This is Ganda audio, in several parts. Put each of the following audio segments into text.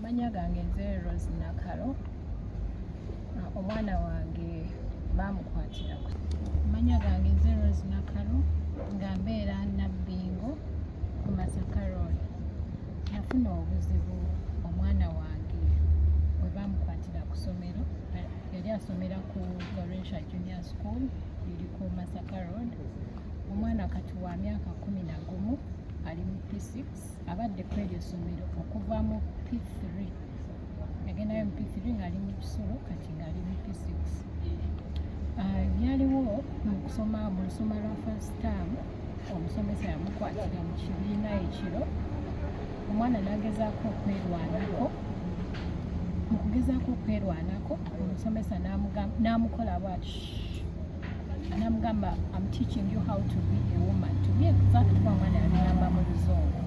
Amanya gange nze Rose Nakalo. Omwana wange bamukwatira. Amanya gange nze Rose Nakalo nga mbeera Nabbingo ku Masaka Road. Nafuna obuzibu omwana wange bwe bamukwatira ku ssomero. Yali asomera ku Florentia Junior School liri ku Masaka Road. Omwana kati wa myaka 11 ali mu P6 abadde ku eryo ssomero okuva mu P3 yagendayo mu P3 ng'ali mu Kisoro kati ng'ali mu P6. Yaliwo mu lusoma lwa first term omusomesa yamukwatira mu kibiina ekiro. Omwana n'agezaako okwerwanako. Mu kugezaako okwerwanako omusomesa n'amukola bw'ati, n'amugamba I'm teaching you how to be a woman. To be exact kwa omwana yagamba mu Luzungu.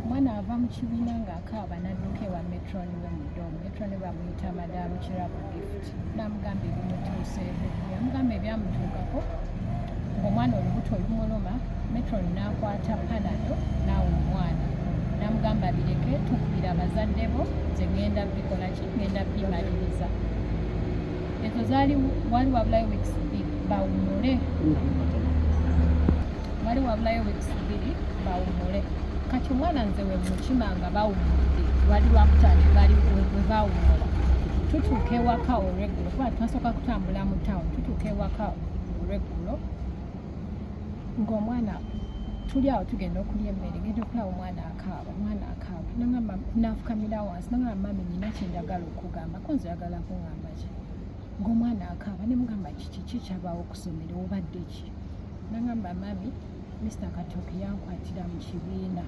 Omwana ava mu kibiina ng'akaaba n'adduka ewa metroni we mu ddoomu. Metroni bamuyita Madam Kirabu Gift. N'amugamba ebimutuuseeko. Yamugamba ebyamutuukako ng'omwana olubuto lumuluma. Metroni n'akwata Panado n'awa omwana. N'amugamba bireke tukubira abazadde bo nze ngenda bikola ki ngenda bimaliriza. Ezo zaali wali wabulayo weeks 2 bawumule. Wali wabulayo weeks 2 bawumule. Kati omwana nze we mukima nga bawumudde lwali lwakutali bali we bawumula. Tutuuka ewaka olweggulo kuba twasooka kutambula mu town. Tutuuka ewaka olweggulo ng'omwana tuli awo tugenda okulya emmere ngenda okulaba omwana akaaba. Nangamba nafukamira wansi nangamba mami nina kyendagala okugamba ko nze oyagala kuŋŋamba ki? Ng'omwana akaaba ne mugamba kiki kyabaawo ku ssomero obadde ki? Nangamba mami Mr. Katoke yankwatira mu kibiina.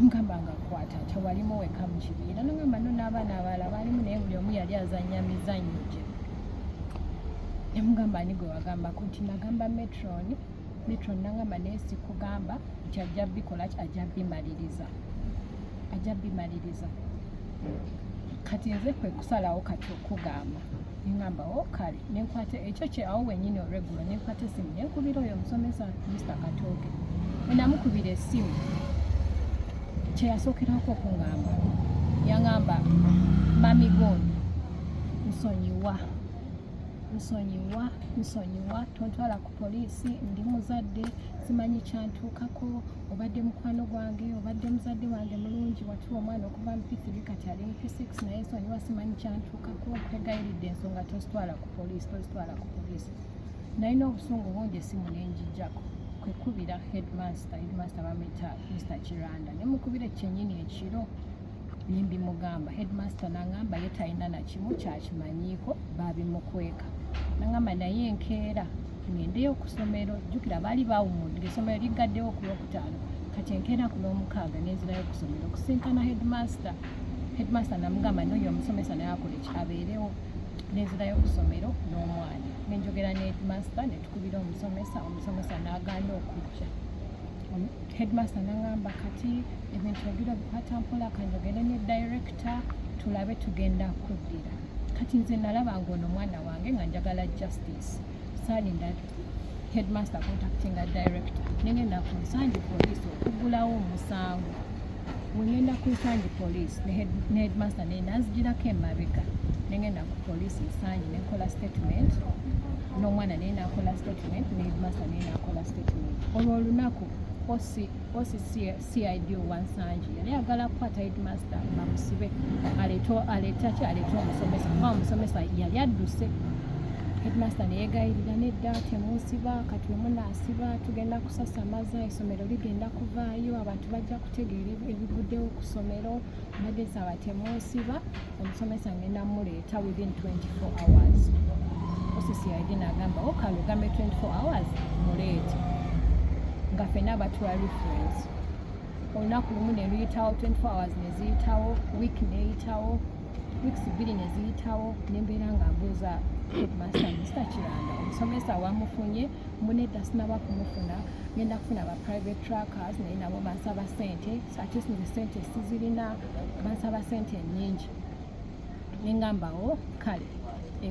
Mugamba nga kwata tewalimu weka mu kibiina. Nangamba no n'abaana abalala baalimu naye buli omu yali azannya mizannyo gye. Ne mugamba ani gwe wagambako nti nagamba metroni. Metroni nangamba naye sikugamba nti ajja bikola ki ajja bimaliriza. Kati nze kwe kusalawo kati okugamba. Ngamba kale nenkwate ekyo kye awo wennyini olweggulo nenkwate essimu nenkubira oyo omusomesa Mr. Katoke. Bwe namukubira essimu kye yasookerako okungamba yangamba mami gondi nsonyiwa tontwala ku poliisi ndi muzadde simanyi kyantuukako obadde mukwano gwange obadde muzadde wange mulungi watuwa omwana okuva mu P3 kati ali mu P6 naye nsonyiwa simanyi kyantuukako nkwegayirira ensonga tozitwala ku poliisi. Nalina obusungu bungi essimu nenjijjako kwekubira headmaster bamuyita Mr. Kiranda nemukubira ekyennyini ekiro nimbimugamba. Headmaster nangamba ye talina na kimu kyakimanyiiko babimukweka. Nangamba naye enkeera ngendeyo ku ssomero jjukira baali bawumudde ng'essomero liggaddewo ku Lwokutaano kati enkeera ku Lwomukaaga nenzirayo ku ssomero kusinkana headmaster namugamba n'oyo omusomesa naye akola ekyabeerewo. Nenzirayo ku ssomero n'omwana nenjogera ne headmaster ne tukubira omusomesa n'agaana okujja. Headmaster nangamba kati ebintu ebiro bikwata mpola kanjogere ne director tulabe tugenda kuddira. Kati nze nalaba ng'ono omwana wange nga njagala justice. Saalinda headmaster contactinga director nengenda ku Nsangi police okuggulawo omusango. Wengenda ku Nsangi police ne headmaster naye nazigirako emabega nengenda ku police Nsangi nenkola statement n'omwana naye nakola statement ne headmaster naye nakola statement. Olwo olunaku CID owansangi yali agala kukwata headmaster bamusibe aleeta omusomesa kuba omusomesa yali adduse. Headmaster neyeegayirira nedda temunsiba kati we munaasiba tugenda kusasamaza essomero ligenda kuvaayo abantu bajja kutegeera ebiguddewo ku ssomero mbadde nsaba temunsiba omusomesa ngenda muleeta within 24 hours. CID n'agamba kale ogambe 24 hours muleete nga ffenna batuwa reference. Olunaku lumu ne luyitawo 24 hours ne ziyitawo week neyitawo weeks 2 ne ziyitawo nembeera nga mbuuza headmaster Mr. Kiranda omusomesa wamufunye munedda sinaba kumufuna ngenda kufuna aba private trackers naye nabo bansaba ssente ate sinze ssente sizirina bansaba ssente nnyingi. nengambawo kale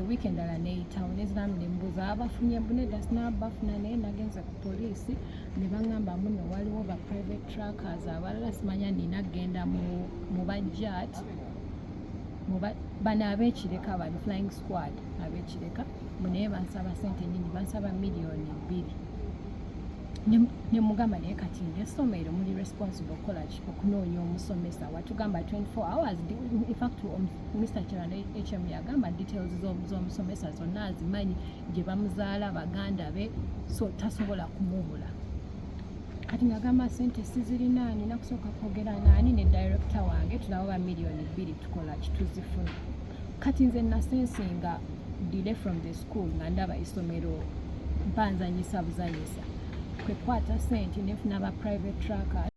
wiiki endala neyitawo neziramu nembuuza abafunye bunedda sinabafuna naye nagenze ku poliisi ne baŋŋamba muno waliwo ba private trackers abalala simanya nina genda mu bajat bano abekireka bali flying squad abekireka naye bansaba sente nyingi bansaba $2 million nemugamba naye kati ngesomero muli responsible okolaki okunoonya omusomesa watugamba 24 hours. In fact Mr. Kirano HM yagamba details z'omusomesa zonna azimanyi gye bamuzaala baganda be so tasobola kumubula. Kati ngagamba sente sizirina nina kusooka kwogera naani ne director wange tulaba ba $2 million tukolaki tuzifuna. Kati nze nasensinga delay from the school nga ndaba isomero mpanzanyisa buzanyisa kwekwata sente nefuna ba private tracker